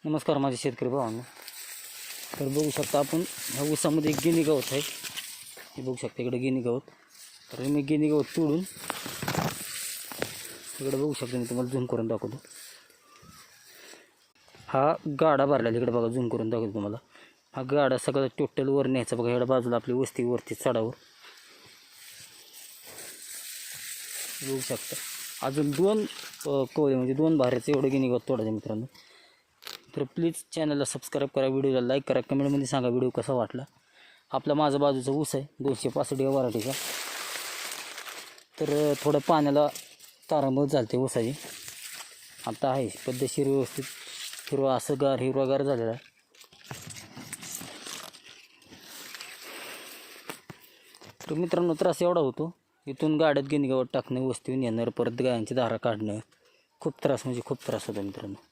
नमस्कार माझे शेतकरी भावांनो. तर बघू शकता आपण ह्या ऊसामध्ये एक गिनी गवत आहे. हे बघू शकता इकडे गिनी गवत. तर मी गिनी गवत तोडून इकडे बघू शकता, मी तुम्हाला झूम करून दाखवतो. हा गाडा भरलेला इकडे बघा, झूम करून दाखवतो तुम्हाला. हा गाडा सगळा टोटल वर न्यायचा बघा. इकडे बाजूला आपली वस्ती वरती चढावर बघू शकता. अजून 2 कोळे म्हणजे 2 भाऱ्याचं एवढं गिनी गवत तोडायचं मित्रांनो. तर प्लीज चॅनलला सबस्क्राईब करा, व्हिडिओला लाईक करा, कमेंटमध्ये सांगा व्हिडिओ कसा वाटला. आपला माझा बाजूचा ऊस आहे 265 या वराठीचा. तर थोडं पाण्याला तारांबळ झालते ऊसाची. आता आहे पद्धतशीर व्यवस्थित हिरवा असं हिरवागार झालेला आहे. तर मित्रांनो त्रास एवढा होतो, इथून गाड्यात गिनी गवत टाकणं, वस्तीहून येणार, परत गायांची धारा काढणं, खूप त्रास म्हणजे खूप त्रास होतो मित्रांनो.